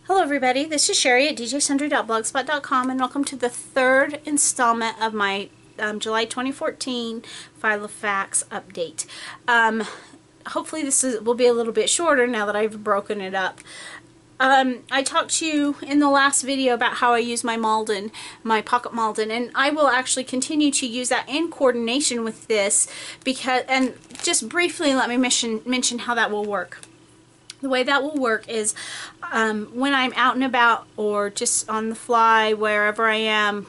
Hello everybody, this is Cheri at djsundry.blogspot.com and welcome to the third installment of my July 2014 Filofax update. Hopefully this will be a little bit shorter now that I've broken it up. I talked to you in the last video about how I use my Malden, my pocket Malden, and I will actually continue to use that in coordination with this because, and just briefly let me mention how that will work. The way that will work is when I'm out and about or just on the fly, wherever I am,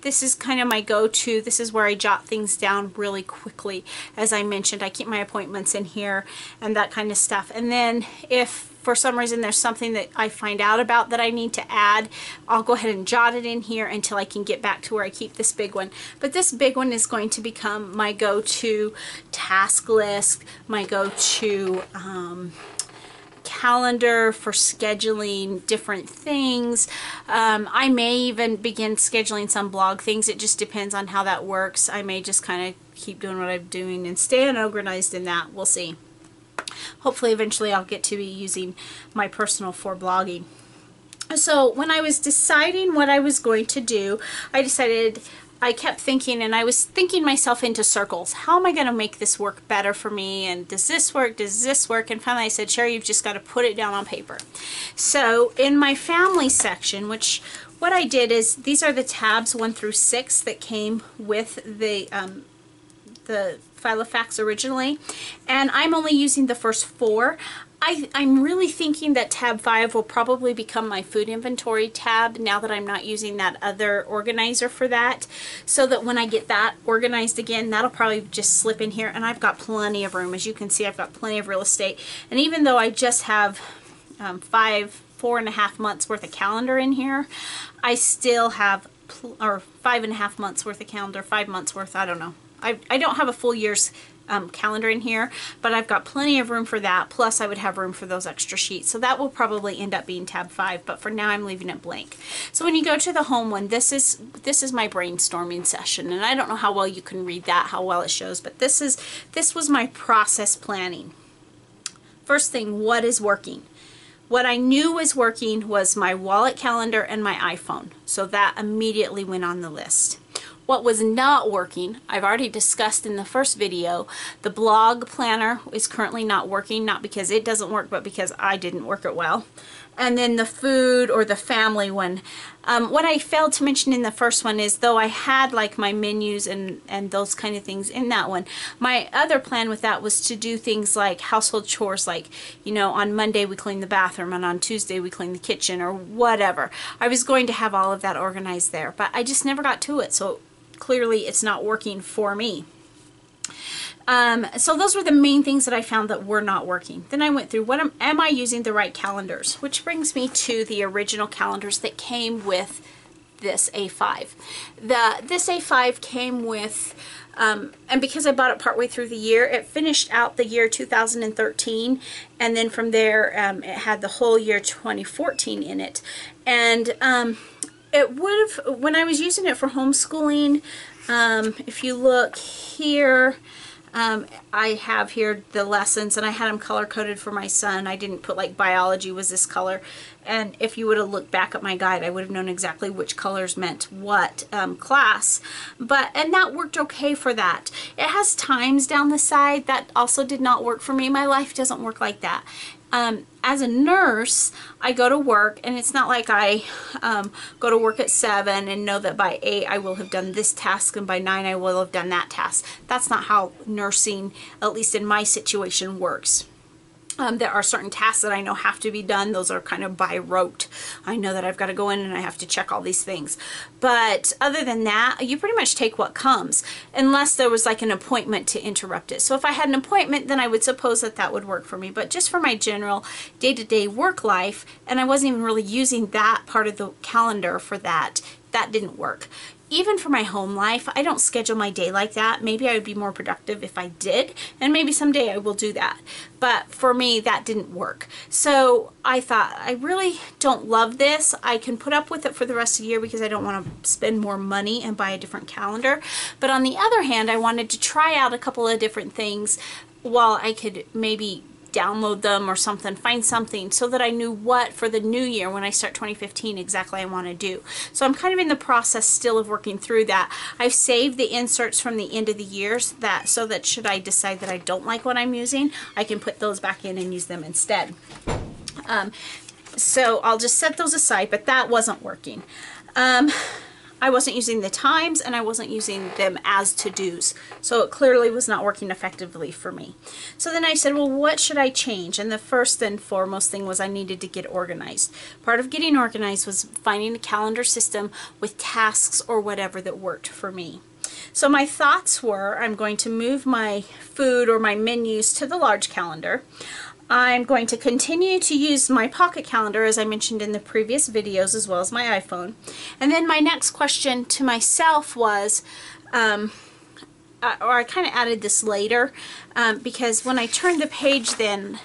this is kind of my go-to. This is where I jot things down really quickly. As I mentioned, I keep my appointments in here and that kind of stuff. And then if for some reason there's something that I find out about that I need to add, I'll go ahead and jot it in here until I can get back to where I keep this big one. But this big one is going to become my go-to task list, my go-to calendar for scheduling different things. I may even begin scheduling some blog things. It just depends on how that works. I may just kind of keep doing what I'm doing and stay unorganized in that. We'll see. Hopefully eventually I'll get to be using my personal for blogging. So when I was deciding what I was going to do, I kept thinking, and I was thinking myself into circles. How am I going to make this work better for me? And does this work? Does this work? And finally I said, Cheri, you've just got to put it down on paper. So in my family section, which what I did is, these are the tabs 1 through 6 that came with the Filofax originally. And I'm only using the first 4. I'm really thinking that tab 5 will probably become my food inventory tab now that I'm not using that other organizer for that, so that when I get that organized again, that'll probably just slip in here. And I've got plenty of room. As you can see, I've got plenty of real estate. And even though I just have 4.5 months worth of calendar in here, I still have, or 5.5 months worth of calendar, 5 months worth, I don't know. I don't have a full year's calendar in here, but I've got plenty of room for that, plus I would have room for those extra sheets. So that will probably end up being tab 5, but for now I'm leaving it blank. So when you go to the home one, this is my brainstorming session, and I don't know how well you can read that, how well it shows, but this was my process planning. First thing, what is working? What I knew was working was my wallet calendar and my iPhone, so that immediately went on the list. What was not working, I've already discussed in the first video. The blog planner is currently not working, not because it doesn't work, but because I didn't work it well. And then the food or the family one. What I failed to mention in the first one is, though I had like my menus and those kind of things in that one, my other plan with that was to do things like household chores, like, you know, on Monday we clean the bathroom and on Tuesday we clean the kitchen or whatever. I was going to have all of that organized there, but I just never got to it. So clearly it's not working for me. So those were the main things that I found that were not working. Then I went through, am I using the right calendars? Which brings me to the original calendars that came with this A5. This A5 came with, and because I bought it partway through the year, it finished out the year 2013, and then from there it had the whole year 2014 in it. And it would have, when I was using it for homeschooling, if you look here, I have here the lessons, and I had them color-coded for my son. I didn't put like biology was this color, and if you would have looked back at my guide, I would have known exactly which colors meant what class. And that worked okay for that. It has times down the side. That also did not work for me. My life doesn't work like that. As a nurse, I go to work, and it's not like I go to work at 7 and know that by 8 I will have done this task and by 9 I will have done that task. That's not how nursing, at least in my situation, works. There are certain tasks that I know have to be done. Those are kind of by rote. I know that I've got to go in and I have to check all these things. But other than that, you pretty much take what comes, unless there was like an appointment to interrupt it. So if I had an appointment, then I would suppose that that would work for me. But just for my general day-to-day work life, and I wasn't even really using that part of the calendar for that, that didn't work. Even for my home life, I don't schedule my day like that. Maybe I would be more productive if I did, and maybe someday I will do that. But for me, that didn't work. So I thought, I really don't love this. I can put up with it for the rest of the year because I don't want to spend more money and buy a different calendar. But on the other hand, I wanted to try out a couple of different things while I could maybe download them or something, find something so that I knew what for the new year when I start 2015 exactly I want to do. So I'm kind of in the process still of working through that. I've saved the inserts from the end of the years so that should I decide that I don't like what I'm using, I can put those back in and use them instead. So I'll just set those aside, but that wasn't working. I wasn't using the times and I wasn't using them as to-dos. So it clearly was not working effectively for me. So then I said, well, what should I change? And the first and foremost thing was I needed to get organized. Part of getting organized was finding a calendar system with tasks or whatever that worked for me. So my thoughts were, I'm going to move my food or my menus to the large calendar. I'm going to continue to use my pocket calendar as I mentioned in the previous videos, as well as my iPhone. And then my next question to myself was, or I kind of added this later, because when I turned the page then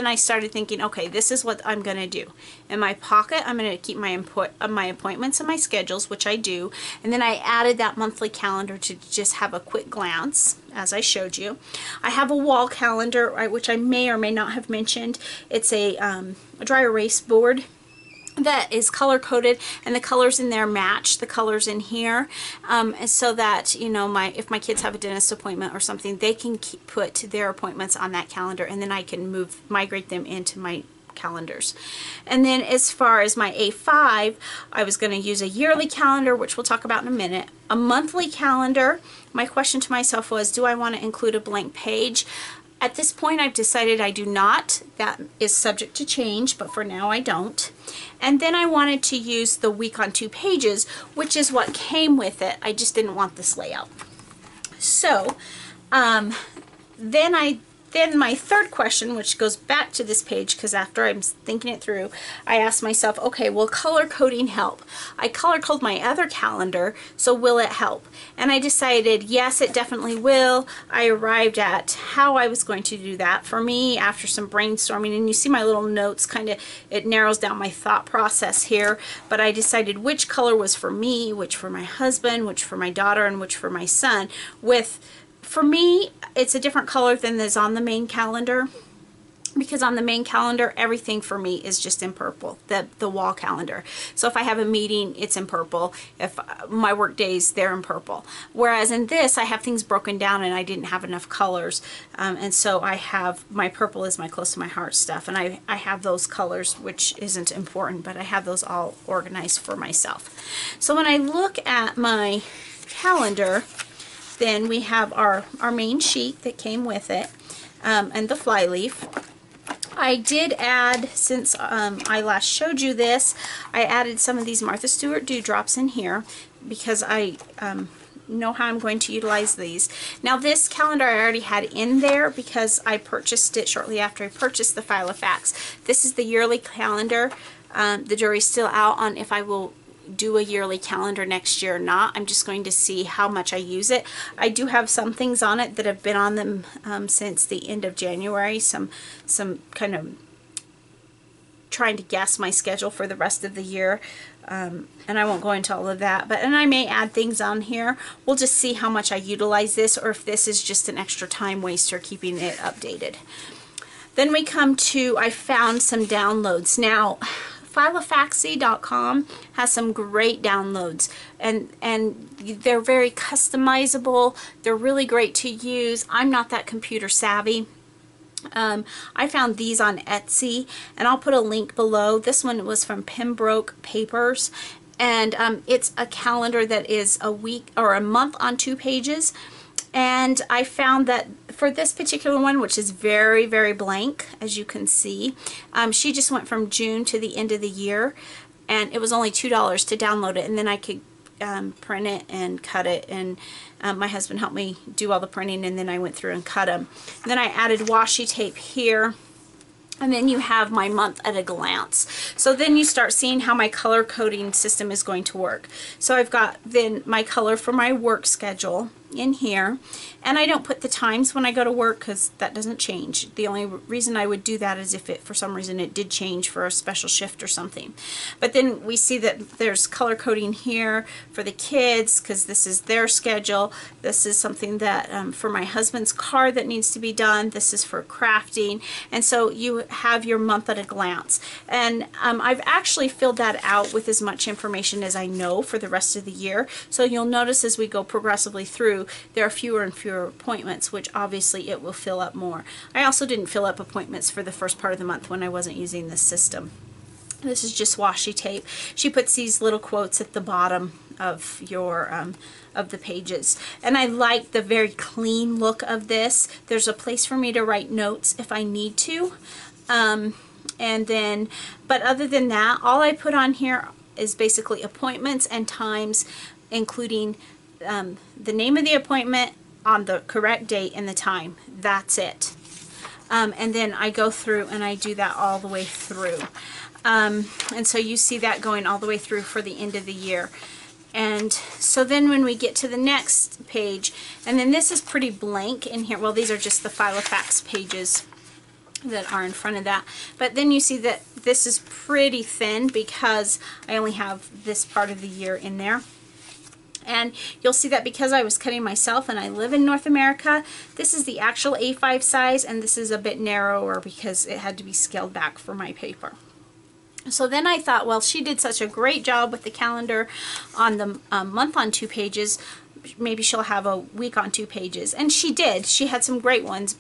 I started thinking, okay, this is what I'm going to do. In my pocket, I'm going to keep my appointments and my schedules, which I do, and then I added that monthly calendar to just have a quick glance, as I showed you. I have a wall calendar, which I may or may not have mentioned. It's a dry erase board that is color coded, and the colors in there match the colors in here, and so that, you know, if my kids have a dentist appointment or something, they can put their appointments on that calendar, and then I can migrate them into my calendars. And then as far as my A5, I was going to use a yearly calendar, which we'll talk about in a minute. A monthly calendar, my question to myself was, do I want to include a blank page? At this point, I've decided I do not. That is subject to change, but for now I don't. And then I wanted to use the week on 2 pages, which is what came with it. I just didn't want this layout. So then my third question, which goes back to this page, because after I'm thinking it through, I asked myself, okay, will color coding help? I color coded my other calendar, so will it help? And I decided, yes, it definitely will. I arrived at how I was going to do that. For me, after some brainstorming, and you see my little notes, it narrows down my thought process here, but I decided which color was for me, which for my husband, which for my daughter, and which for my son, for me, it's a different color than is on the main calendar, because on the main calendar, everything for me is just in purple, the wall calendar. So if I have a meeting, it's in purple. If my work days, they're in purple. Whereas in this, I have things broken down and I didn't have enough colors. And so I have, my purple is my close to my heart stuff. And I have those colors, which isn't important, but I have those all organized for myself. So when I look at my calendar, then we have our main sheet that came with it, and the fly leaf. I did add, since I last showed you this, I added some of these Martha Stewart dewdrops in here because I know how I'm going to utilize these. Now this calendar I already had in there because I purchased it shortly after I purchased the Filofax. This is the yearly calendar. The jury's still out on if I will do a yearly calendar next year or not. I'm just going to see how much I use it. I do have some things on it that have been on them since the end of January, some kind of trying to guess my schedule for the rest of the year, and I won't go into all of that, and I may add things on here. We'll just see how much I utilize this, or if this is just an extra time waster keeping it updated. Then we come to, I found some downloads. Now Filofaxy.com has some great downloads, and they're very customizable. They're really great to use. I'm not that computer savvy. I found these on Etsy, and I'll put a link below. This one was from Pembroke Papers, and it's a calendar that is a week or a month on 2 pages. And I found that for this particular one, which is very, very blank, as you can see, she just went from June to the end of the year, and it was only $2 to download it, and then I could print it and cut it, and my husband helped me do all the printing, and then I went through and cut them. And then I added washi tape here, and then you have my month at a glance. So then you start seeing how my color coding system is going to work. So I've got then my color for my work schedule, in here, and I don't put the times when I go to work because that doesn't change. The only reason I would do that is if it, for some reason, it did change for a special shift or something. But then we see that there's color coding here for the kids because this is their schedule. This is something that for my husband's car that needs to be done. This is for crafting, and so you have your month at a glance. And I've actually filled that out with as much information as I know for the rest of the year. So you'll notice as we go progressively through, there are fewer and fewer appointments, which obviously it will fill up more. I also didn't fill up appointments for the first part of the month when I wasn't using this system. This is just washi tape. She puts these little quotes at the bottom of your of the pages, and I like the very clean look of this. There's a place for me to write notes if I need to, and then, but other than that, all I put on here is basically appointments and times, including the name of the appointment on the correct date and the time. That's it. And then I go through and I do that all the way through. And so you see that going all the way through for the end of the year. And so then when we get to the next page, and then this is pretty blank in here. Well, these are just the Filofax pages that are in front of that. But then you see that this is pretty thin because I only have this part of the year in there. And you'll see that because I was cutting myself and I live in North America, this is the actual A5 size, and this is a bit narrower because it had to be scaled back for my paper. So then I thought, well, she did such a great job with the calendar on the month on 2 pages. Maybe she'll have a week on 2 pages. And she did. She had some great ones.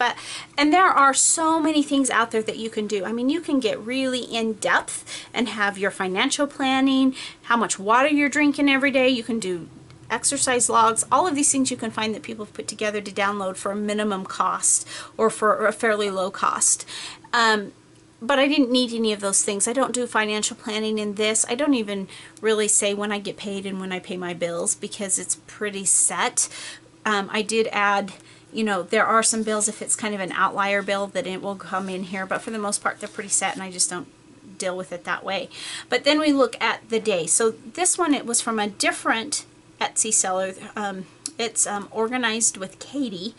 And there are so many things out there that you can do. I mean, you can get really in depth and have your financial planning, how much water you're drinking every day. You can do exercise logs, all of these things you can find that people have put together to download for a minimum cost or for a fairly low cost. But I didn't need any of those things. I don't do financial planning in this. I don't even really say when I get paid and when I pay my bills because it's pretty set. I did add, you know, there are some bills if it's kind of an outlier bill that it will come in here, but for the most part they're pretty set and I just don't deal with it that way. But then we look at the day. So this one, it was from a different Etsy seller. It's organized with Katie,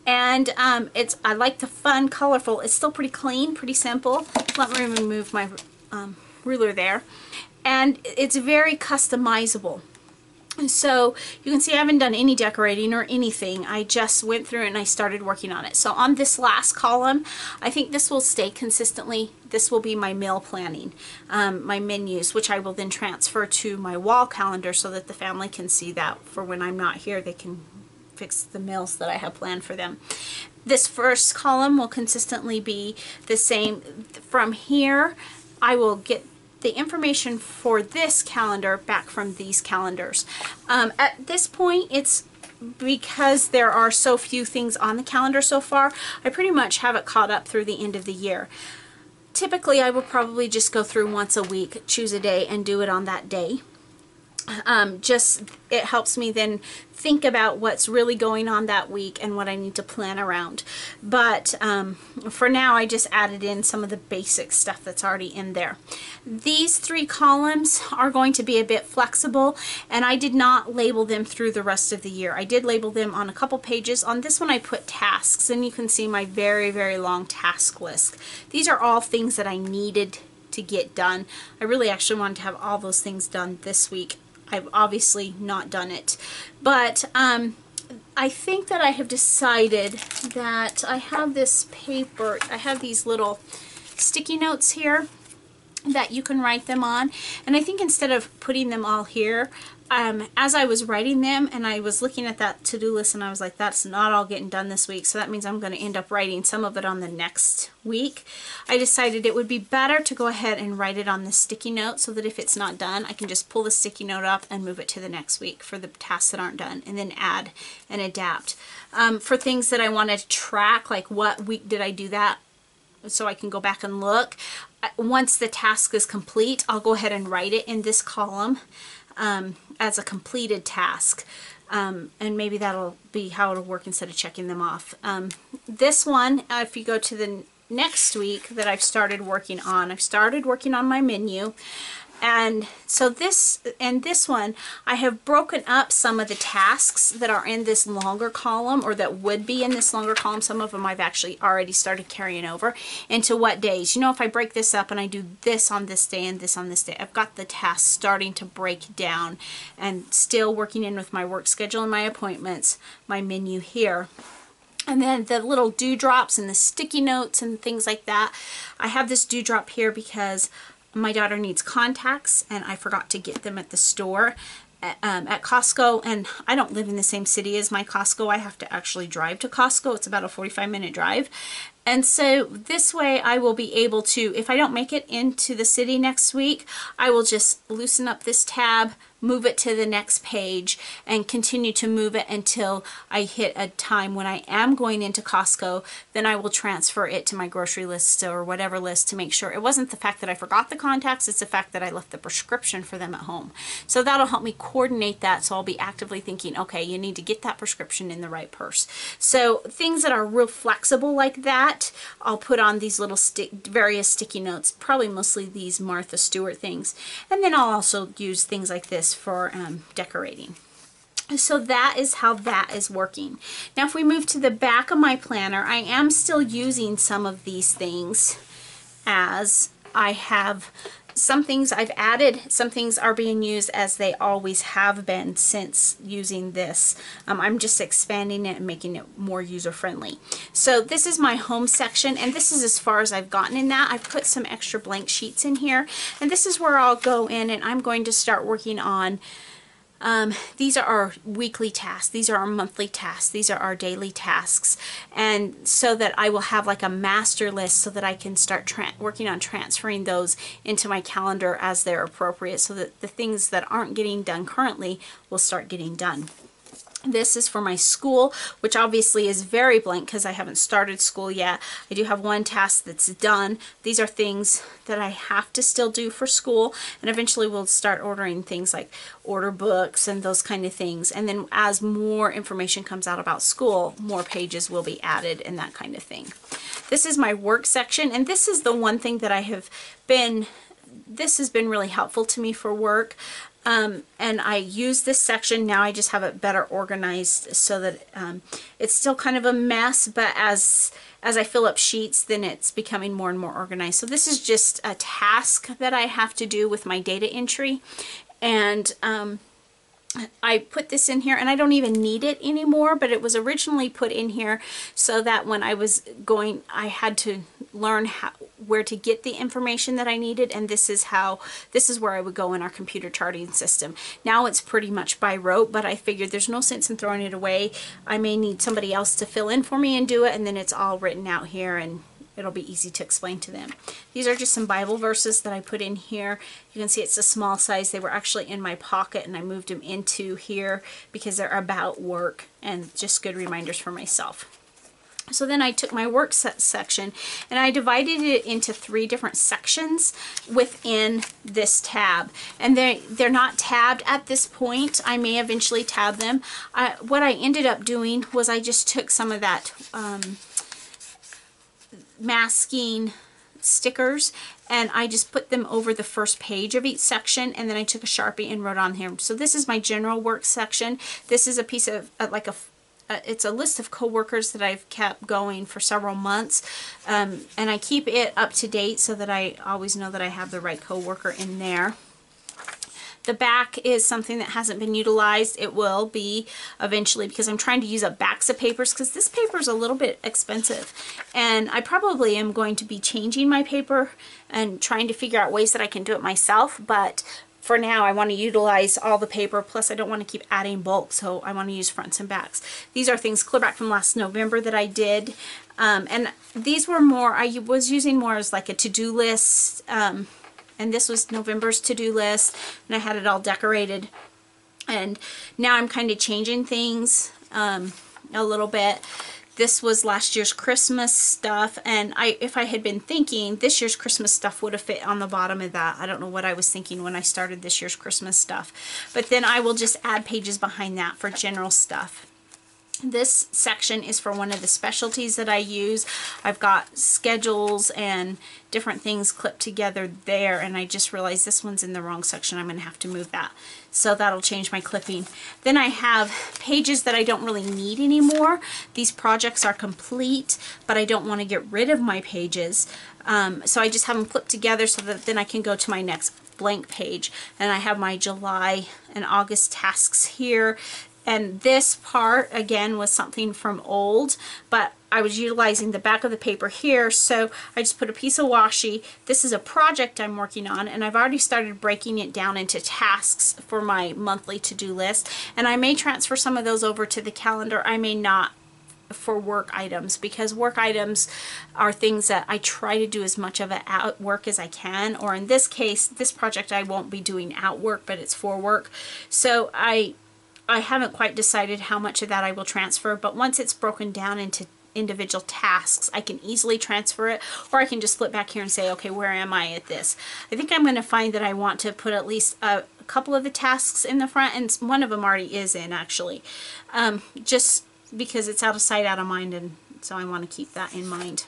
and I like the fun, colorful. It's still pretty clean, pretty simple. Let me remove my ruler there, and it's very customizable. So you can see I haven't done any decorating or anything. I just went through and I started working on it. So on this last column, I think this will stay consistently. This will be my meal planning, my menus, which I will then transfer to my wall calendar so that the family can see that for when I'm not here, they can fix the meals that I have planned for them. This first column will consistently be the same. From here, I will get the information for this calendar back from these calendars. At this point, it's because there are so few things on the calendar so far, I pretty much have it caught up through the end of the year. Typically, I will probably just go through once a week, choose a day, and do it on that day. It helps me then think about what's really going on that week and what I need to plan around. But for now, I just added in some of the basic stuff that's already in there. These 3 columns are going to be a bit flexible, and I did not label them through the rest of the year. I did label them on a couple pages. On this one, I put tasks, and you can see my very, very long task list. These are all things that I needed to get done. I really actually wanted to have all those things done this week. I've obviously not done it, but I think that I have decided that I have this paper, I have these little sticky notes here that you can write them on, and I think instead of putting them all here, as I was writing them and I was looking at that to-do list and I was like, that's not all getting done this week, so that means I'm going to end up writing some of it on the next week. I decided it would be better to go ahead and write it on the sticky note so that if it's not done, I can just pull the sticky note up and move it to the next week for the tasks that aren't done, and then add and adapt. For things that I want to track, like what week did I do that, so I can go back and look. Once the task is complete, I'll go ahead and write it in this column as a completed task, and maybe that'll be how it'll work instead of checking them off. This one, if you go to the next week that I've started working on my menu. And so this one, I have broken up some of the tasks that are in this longer column, or that would be in this longer column. Some of them I've actually already started carrying over into what days. You know, if I break this up and I do this on this day and this on this day, I've got the tasks starting to break down, and still working in with my work schedule and my appointments, my menu here. And then the little dewdrops and the sticky notes and things like that. I have this dewdrop here because my daughter needs contacts and I forgot to get them at the store at Costco, and I don't live in the same city as my Costco. I have to actually drive to Costco. It's about a 45-minute drive. And so this way I will be able to, if I don't make it into the city next week, I will just loosen up this tab, move it to the next page, and continue to move it until I hit a time when I am going into Costco. Then I will transfer it to my grocery list or whatever list to make sure it wasn't the fact that I forgot the contacts, it's the fact that I left the prescription for them at home. So that'll help me coordinate that, so I'll be actively thinking, okay, you need to get that prescription in the right purse. So things that are real flexible like that, I'll put on these little various sticky notes, probably mostly these Martha Stewart things. And then I'll also use things like this for decorating. So that is how that is working. Now if we move to the back of my planner, I am still using some of these things, as I have some things I've added, some things are being used as they always have been since using this. I'm just expanding it and making it more user-friendly. So this is my home section, and this is as far as I've gotten in that. I've put some extra blank sheets in here, and this is where I'll go in and I'm going to start working on these are our weekly tasks, these are our monthly tasks, these are our daily tasks, and so that I will have like a master list so that I can start working on transferring those into my calendar as they're appropriate, so that the things that aren't getting done currently will start getting done. This is for my school, which obviously is very blank because I haven't started school yet. I do have one task that's done. These are things that I have to still do for school, and eventually we'll start ordering things like order books and those kind of things. And then as more information comes out about school, more pages will be added and that kind of thing. This is my work section, and this is the one thing that this has been really helpful to me for work. And I use this section now. I just have it better organized so that it's still kind of a mess, but as I fill up sheets, then it's becoming more and more organized. So this is just a task that I have to do with my data entry, and I put this in here, and I don't even need it anymore, but it was originally put in here so that when I was going, I had to learn where to get the information that I needed, and this is where I would go in our computer charting system. Now it's pretty much by rote, but I figured there's no sense in throwing it away. I may need somebody else to fill in for me and do it, and then it's all written out here and it'll be easy to explain to them. These are just some Bible verses that I put in here. You can see it's a small size. They were actually in my pocket and I moved them into here because they're about work and just good reminders for myself. So then I took my work section and I divided it into 3 different sections within this tab. And they're not tabbed at this point. I may eventually tab them. What I ended up doing was I just took some of that masking stickers and I just put them over the first page of each section, and then I took a Sharpie and wrote on here. So this is my general work section. This is a piece of it's a list of coworkers that I've kept going for several months, and I keep it up to date so that I always know that I have the right coworker in there. The back is something that hasn't been utilized. It will be eventually because I'm trying to use up backs of papers because this paper is a little bit expensive. And I probably am going to be changing my paper and trying to figure out ways that I can do it myself. But for now, I want to utilize all the paper. Plus, I don't want to keep adding bulk, so I want to use fronts and backs. These are things clear back from last November that I did. And these were more, I was using more as like a to-do list. And this was November's to-do list, and I had it all decorated. And now I'm kind of changing things a little bit. This was last year's Christmas stuff, and if I had been thinking, this year's Christmas stuff would have fit on the bottom of that. I don't know what I was thinking when I started this year's Christmas stuff. But then I will just add pages behind that for general stuff. This section is for one of the specialties that I use. I've got schedules and different things clipped together there, and I just realized this one's in the wrong section. I'm going to have to move that. So that'll change my clipping. Then I have pages that I don't really need anymore. These projects are complete, but I don't want to get rid of my pages. So I just have them clipped together so that then I can go to my next blank page. And I have my July and August tasks here. And this part, again, was something from old, but I was utilizing the back of the paper here, so I just put a piece of washi. This is a project I'm working on, and I've already started breaking it down into tasks for my monthly to-do list. And I may transfer some of those over to the calendar. I may not for work items, because work items are things that I try to do as much of it at work as I can, or in this case, this project I won't be doing at work, but it's for work. So I haven't quite decided how much of that I will transfer, but once it's broken down into individual tasks, I can easily transfer it, or I can just flip back here and say, okay, where am I at this? I think I'm going to find that I want to put at least a couple of the tasks in the front, and one of them already is in, actually, just because it's out of sight, out of mind, and so I want to keep that in mind.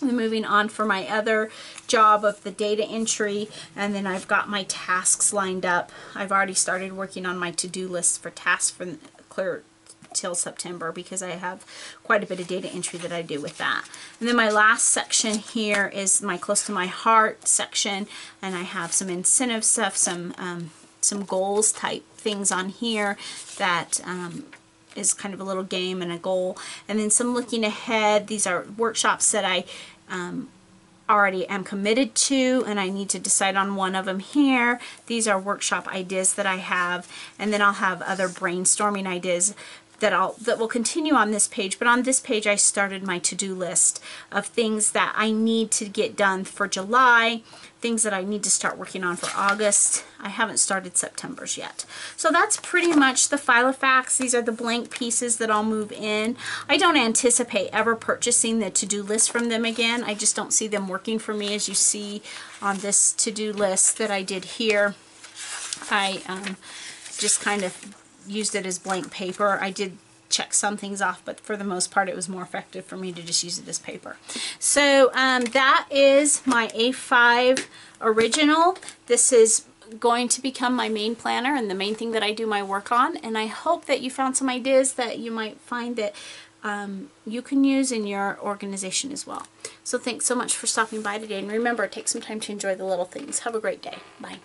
Moving on for my other job of the data entry, and then I've got my tasks lined up. I've already started working on my to-do list for tasks for clear till September, because I have quite a bit of data entry that I do with that. And then my last section here is my close to my heart section, and I have some incentive stuff, some goals type things on here that is kind of a little game and a goal, and then some looking ahead. These are workshops that I already am committed to, and I need to decide on one of them here. These are workshop ideas that I have, and then I'll have other brainstorming ideas that will continue on this page. But on this page I started my to-do list of things that I need to get done for July, things that I need to start working on for August. I haven't started September's yet. So that's pretty much the Filofax. These are the blank pieces that I'll move in. I don't anticipate ever purchasing the to-do list from them again. I just don't see them working for me. As you see on this to-do list that I did here, I just kind of used it as blank paper. I did check some things off, but for the most part it was more effective for me to just use it as paper. So that is my A5 original. This is going to become my main planner and the main thing that I do my work on, and I hope that you found some ideas that you might find that you can use in your organization as well. So thanks so much for stopping by today, and remember, take some time to enjoy the little things. Have a great day. Bye.